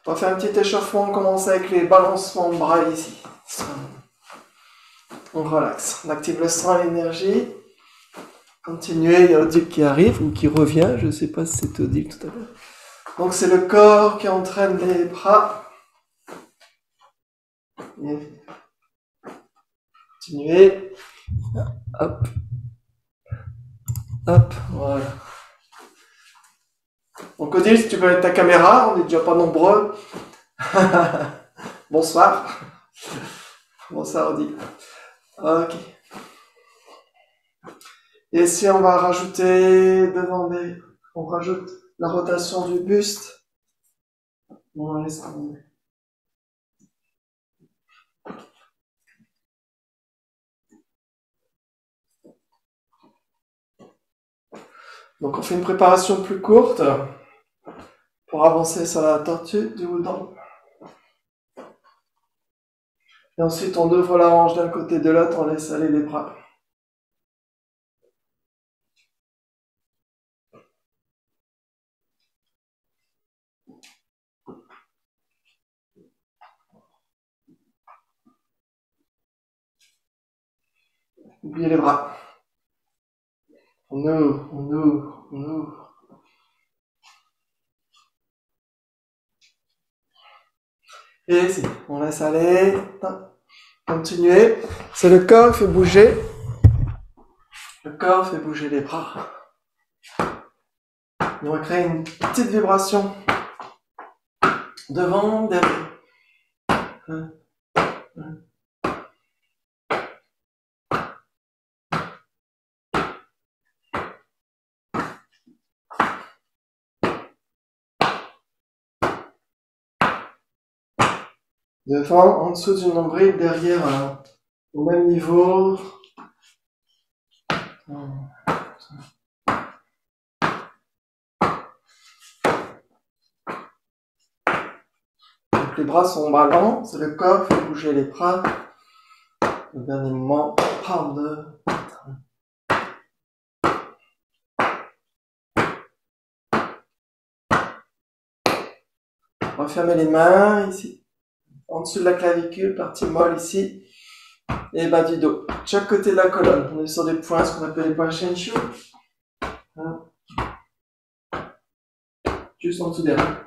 On va faire un petit échauffement, on commence avec les balancements de bras ici. On relaxe, on active le sang et l'énergie. Continuez, il y a Odile qui arrive ou qui revient, je ne sais pas si c'est Odile tout à l'heure. Donc c'est le corps qui entraîne les bras. Et continuez. Hop. Hop, voilà. Donc Odile, si tu peux mettre ta caméra, on n'est déjà pas nombreux. Bonsoir. Bonsoir Odile. Ok. Et ici on va rajouter devant on rajoute la rotation du buste. On laisse tomber. Donc on fait une préparation plus courte pour avancer sur la tortue du houdon. Et ensuite on ouvre la hanche d'un côté de l'autre, on laisse aller les bras. Oubliez les bras. On ouvre, on ouvre, on ouvre. Et ici, on laisse aller. Continuez. C'est le corps qui fait bouger. Le corps fait bouger les bras. Et on va créer une petite vibration. Devant, derrière. Devant, en dessous du nombril, derrière, au même niveau. Donc les bras sont ballants, c'est le corps qui fait bouger les bras. Le dernier moment, prendre. Refermez les mains ici, en dessous de la clavicule, partie molle ici, et bas du dos. Chaque côté de la colonne, on est sur des points, ce qu'on appelle les points Shenshu. Juste en dessous des reins.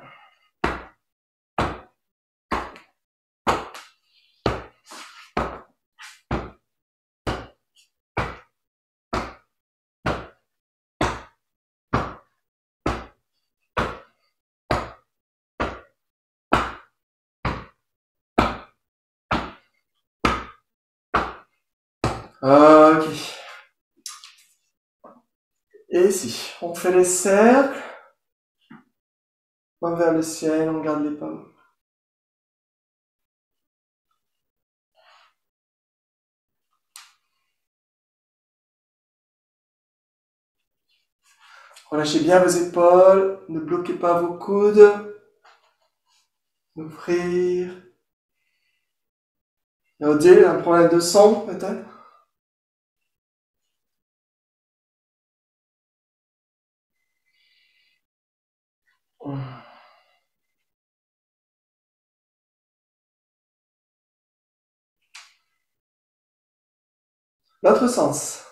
Ok. Et ici, on fait les cercles. On va vers le ciel, on garde les pommes. Relâchez bien vos épaules, ne bloquez pas vos coudes. Ouvrir. Odile, un problème de sang peut-être? L'autre sens.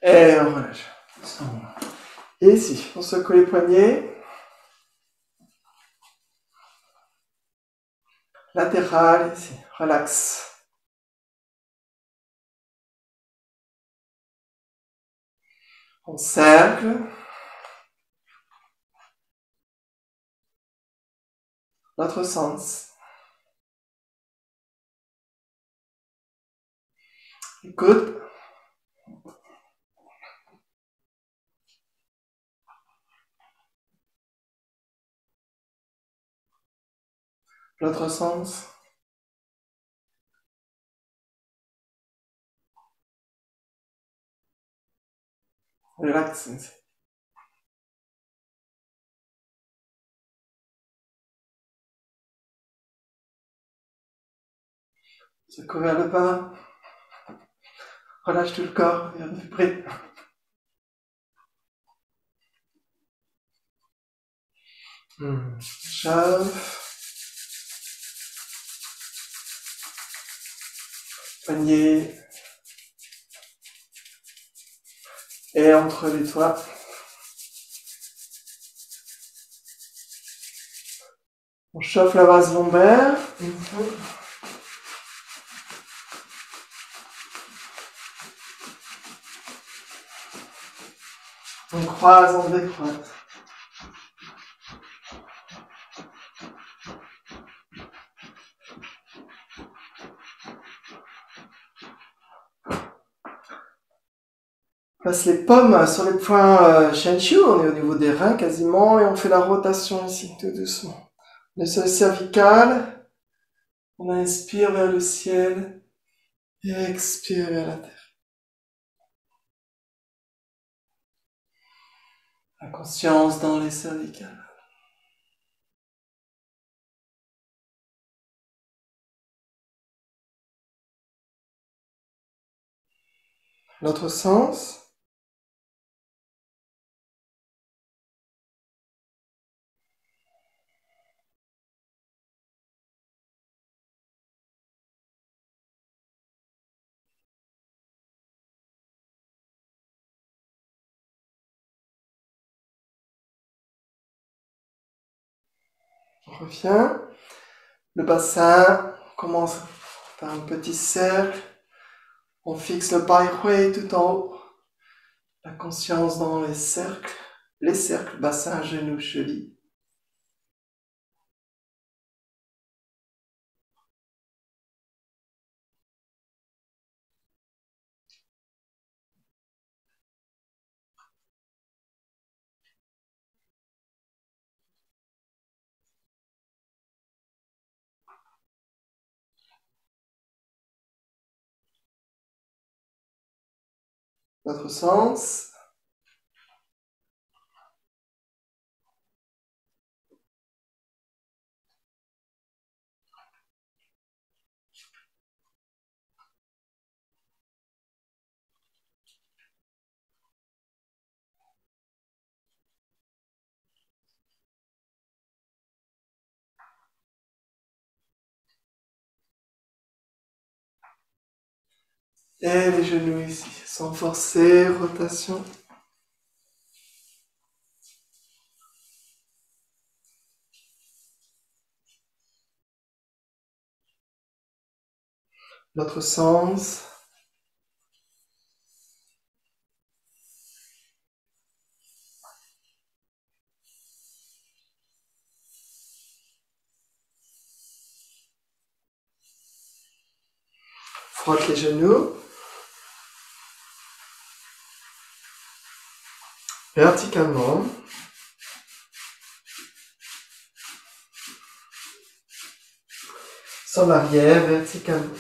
Et on relâche. Et ici, on secoue les poignets. Latéral, ici, relax. On cercle. L'autre sens. Écoute. L'autre sens. Relax, sensei. Secoue vers le bas. Relâche tout le corps, viens de près. Chauffe. Poignet. Et entre les doigts. On chauffe la base lombaire. On croise, on décroise. On place les paumes sur les points Shenchu, on est au niveau des reins quasiment, et on fait la rotation ici, tout doucement. Le sol cervical, on inspire vers le ciel, et expire vers la terre. La conscience dans les cervicales. L'autre sens. On revient. Le bassin commence par un petit cercle. On fixe le Bai Hui tout en haut. La conscience dans les cercles, bassin, genoux, chevilles. L'autre sens. Et les genoux ici, sans forcer, rotation. L'autre sens. Frotte les genoux. Verticalement. Sans l'arrière, verticalement.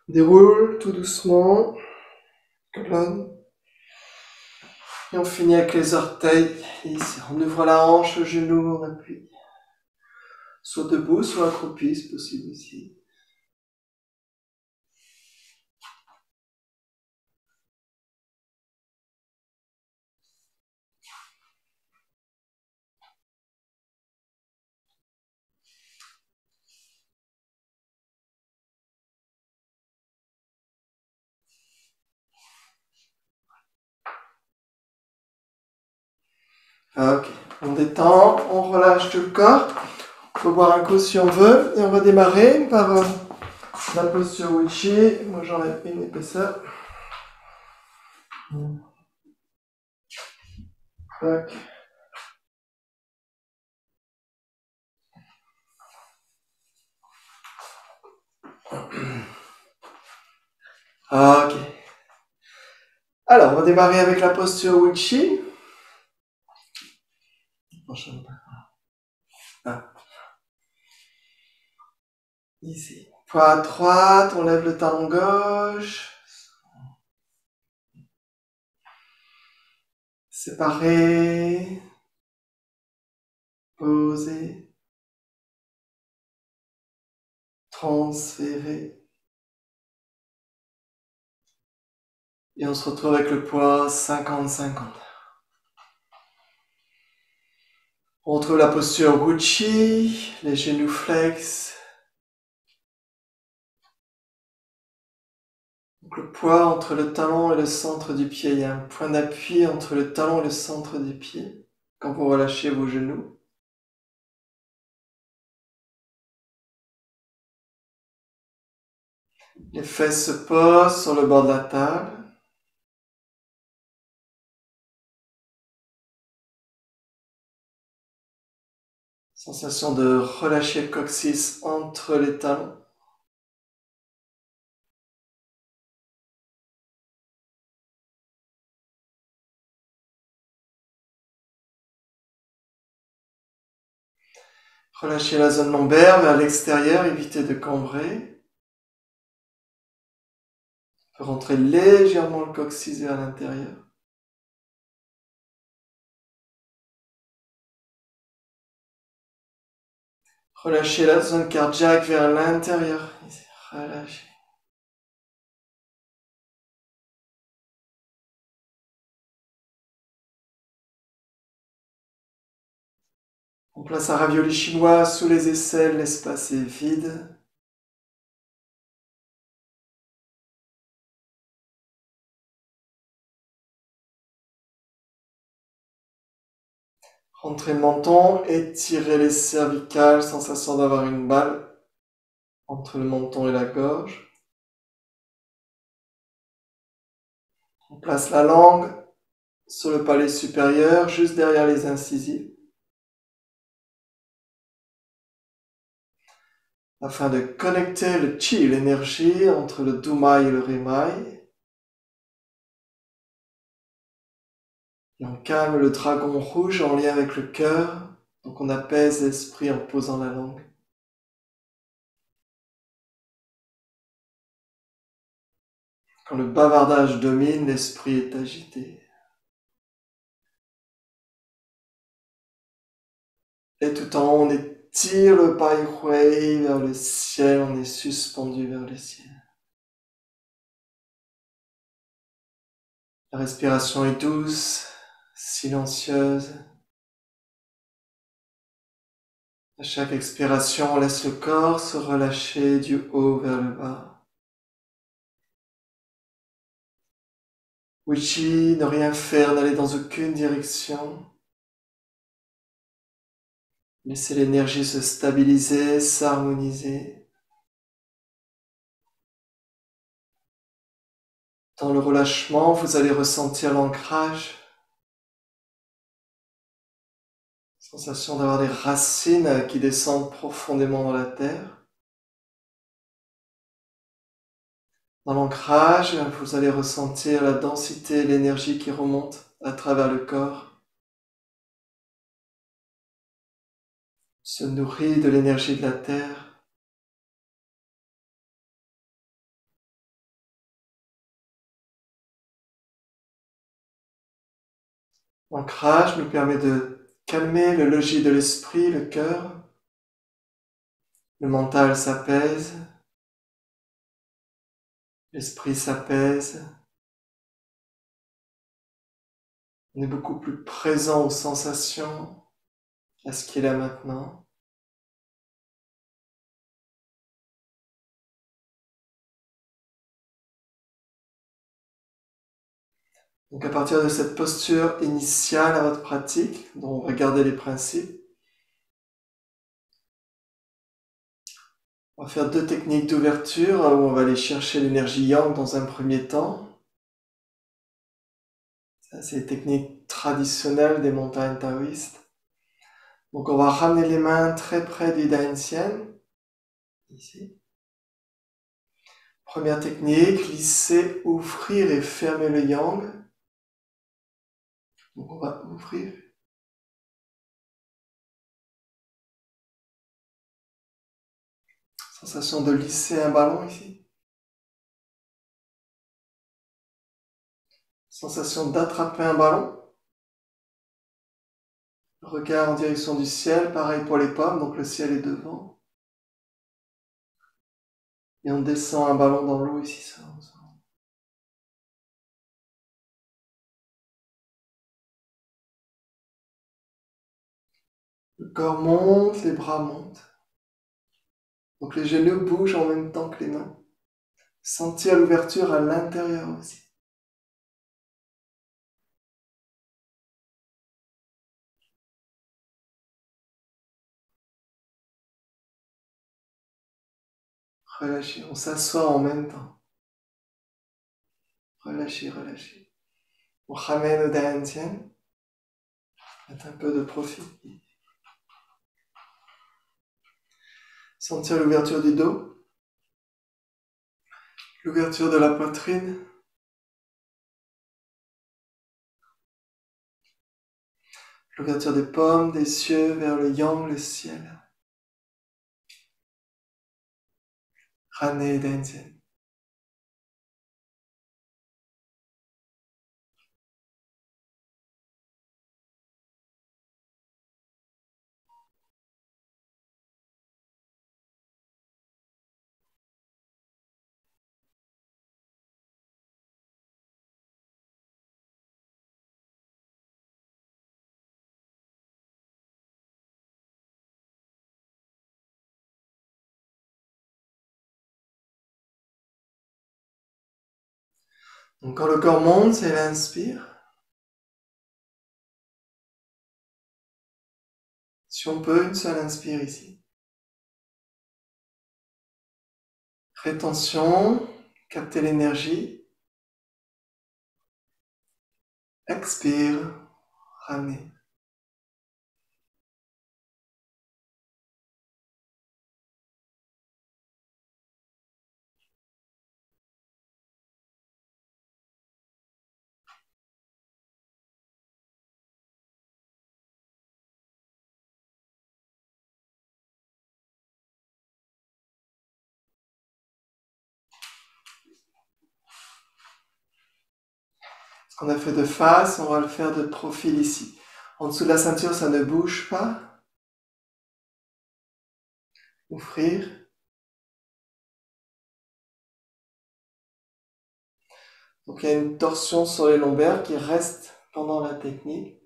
Déroule tout doucement. Colonne. Et on finit avec les orteils. Ici, on ouvre la hanche, le genou, on appuie. Soit debout, soit accroupi, c'est possible aussi. Ok, on détend, on relâche tout le corps. On peut boire un coup si on veut. Et on va démarrer par la posture Wichi. Moi j'enlève une épaisseur. Ok. Ok. Alors, on va démarrer avec la posture Wichi. Prochaine. Ah. Ici. Poids à droite, on lève le talon gauche. Séparé. Posé. Transféré. Et on se retrouve avec le poids 50-50. On retrouve la posture Gucci, les genoux flex. Donc le poids entre le talon et le centre du pied. Il y a un point d'appui entre le talon et le centre du pied quand vous relâchez vos genoux. Les fesses se posent sur le bord de la table. Sensation de relâcher le coccyx entre les talons. Relâchez la zone lombaire vers l'extérieur, évitez de cambrer. On peut rentrer légèrement le coccyx vers l'intérieur. Relâchez la zone cardiaque vers l'intérieur. Relâchez. On place un ravioli chinois sous les aisselles, l'espace est vide. Rentrez le menton, étirez les cervicales, sensation d'avoir une balle entre le menton et la gorge. On place la langue sur le palais supérieur, juste derrière les incisives, afin de connecter le chi, l'énergie, entre le dumai et le rimai. Et on calme le dragon rouge en lien avec le cœur, donc on apaise l'esprit en posant la langue. Quand le bavardage domine, l'esprit est agité. Et tout en haut, on étire le pai hui vers le ciel, on est suspendu vers le ciel. La respiration est douce, silencieuse. À chaque expiration, on laisse le corps se relâcher du haut vers le bas. Wichi, ne rien faire, n'aller dans aucune direction. Laissez l'énergie se stabiliser, s'harmoniser. Dans le relâchement, vous allez ressentir l'ancrage. Sensation d'avoir des racines qui descendent profondément dans la terre. Dans l'ancrage, vous allez ressentir la densité et l'énergie qui remonte à travers le corps. Se nourrit de l'énergie de la terre. L'ancrage nous permet de calmer le logis de l'esprit, le cœur. Le mental s'apaise. L'esprit s'apaise. On est beaucoup plus présent aux sensations, à ce qui est là maintenant. Donc à partir de cette posture initiale à votre pratique, dont on va garder les principes, on va faire 2 techniques d'ouverture où on va aller chercher l'énergie yang dans un premier temps. Ça, c'est les techniques traditionnelles des montagnes taoïstes. Donc on va ramener les mains très près du Dainxian, ici. Première technique, lisser, ouvrir et fermer le yang. Donc on va ouvrir Sensation de lisser un ballon ici. Sensation d'attraper un ballon. Regard en direction du ciel, pareil pour les pommes, donc le ciel est devant. Et on descend un ballon dans l'eau ici. Ça. Le corps monte, les bras montent. Donc les genoux bougent en même temps que les mains. Sentir l'ouverture à l'intérieur aussi. Relâchez, on s'assoit en même temps. Relâchez, relâchez. On ramène au Daentian. Faites un peu de profit. Sentir l'ouverture du dos. L'ouverture de la poitrine. L'ouverture des pommes, des cieux vers le yang, le ciel. Rane Daentian. Donc quand le corps monte, c'est l'inspire. Si on peut, une seule inspire ici. Rétention, capter l'énergie. Expire, ramener. Ce qu'on a fait de face, on va le faire de profil ici. En dessous de la ceinture, ça ne bouge pas. Ouvrir. Donc il y a une torsion sur les lombaires qui reste pendant la technique.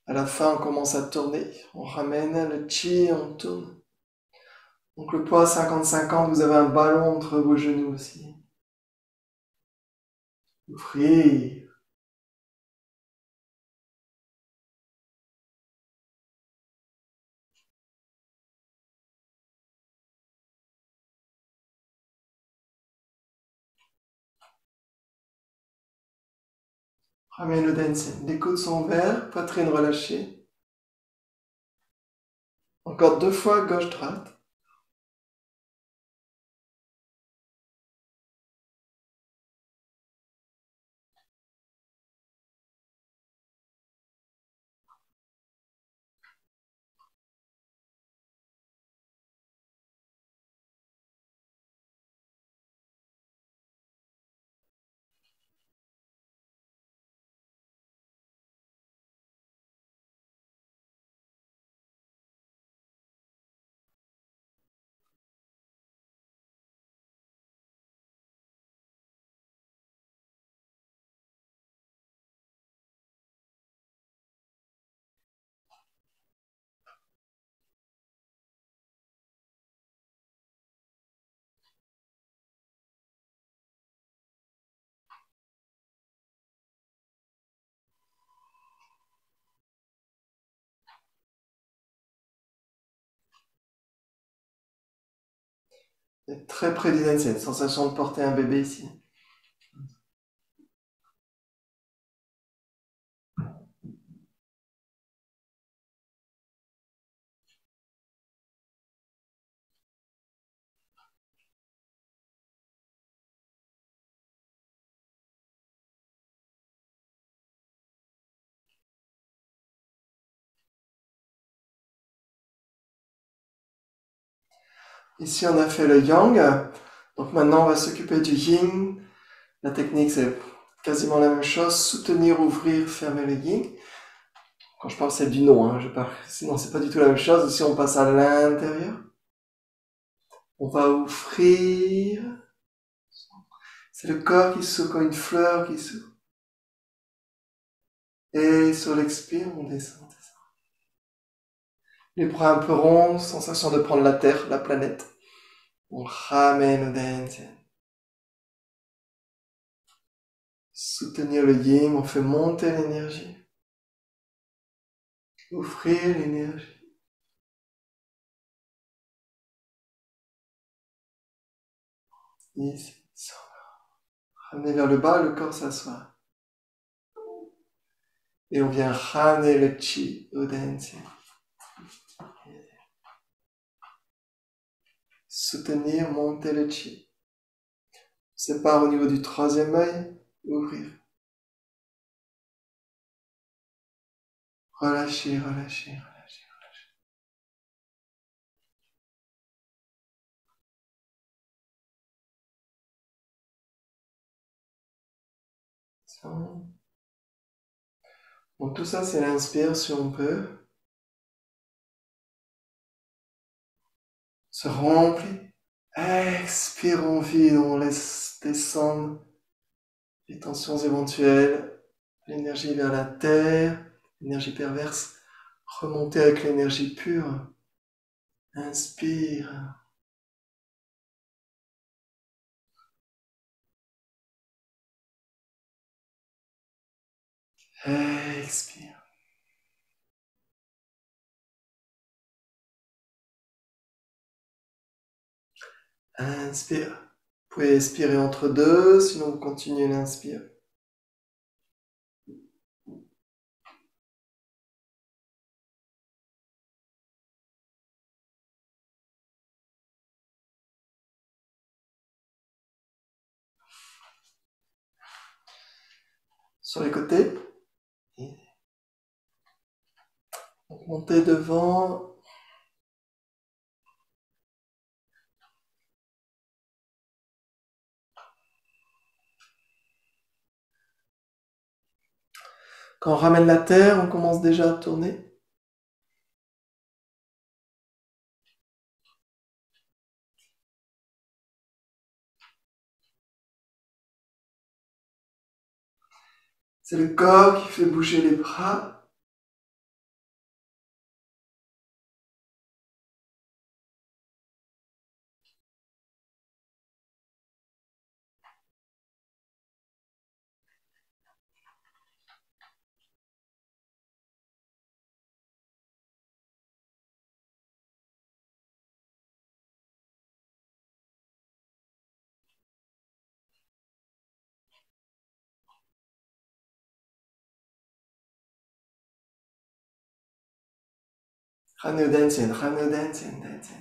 À la fin, on commence à tourner. On ramène le chi, on tourne. Donc le poids 50-50, vous avez un ballon entre vos genoux aussi. Ouvrir. Ramène le dancing. Les coudes sont ouverts, poitrine relâchée. Encore 2 fois gauche-droite. Très près du dancing. Sensation de porter un bébé ici. Ici, on a fait le yang. Donc maintenant, on va s'occuper du yin. La technique, c'est quasiment la même chose. Soutenir, ouvrir, fermer le yin. Quand je parle, c'est du nom. Hein. Sinon, c'est pas du tout la même chose. Ici, on passe à l'intérieur. On va ouvrir. C'est le corps qui s'ouvre comme une fleur qui s'ouvre. Et sur l'expire, on descend. Les bras un peu ronds, sensation de prendre la terre, la planète. On ramène au Dantian. Soutenir le yin, on fait monter l'énergie. Ouvrir l'énergie. Ici, ramener vers le bas, le corps s'assoit. Et on vient ramener le chi au Dantian. Soutenir, monter le chi. On sépare au niveau du troisième œil, ouvrir. Relâcher, relâcher, relâcher, relâcher. Donc tout ça, c'est l'inspire si on peut. Se remplit. Expire, on vide, on laisse descendre les tensions éventuelles, l'énergie vers la terre, l'énergie perverse, remonter avec l'énergie pure. Inspire. Expire. Inspire. Vous pouvez expirer entre deux, sinon vous continuez l'inspire. Sur les côtés. Donc montez devant. Quand on ramène la terre, on commence déjà à tourner. C'est le corps qui fait bouger les bras. Ramenez au Dantian, ramenez au Dantian, Dantian.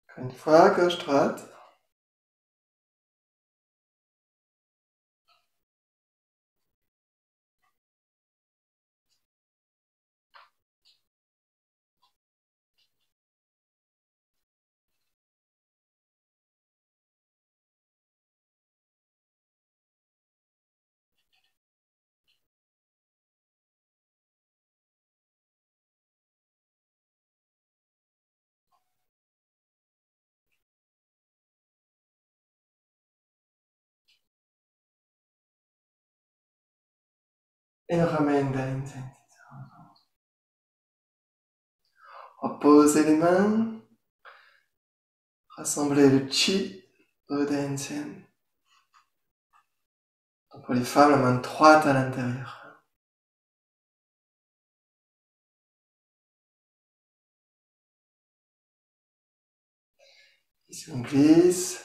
Encore une fois, gauche-droite. Et on ramène Dantian. Reposez les mains. Rassemblez le chi au Dantian. Donc pour les femmes, la main droite à l'intérieur. Ici on glisse.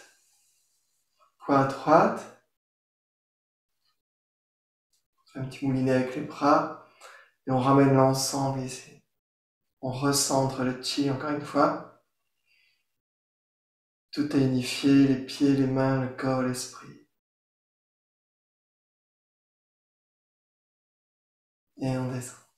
Poids à droite. On fait un petit moulinet avec les bras. Et on ramène l'ensemble ici. On recentre le chi encore une fois. Tout est unifié, les pieds, les mains, le corps, l'esprit. Et on descend.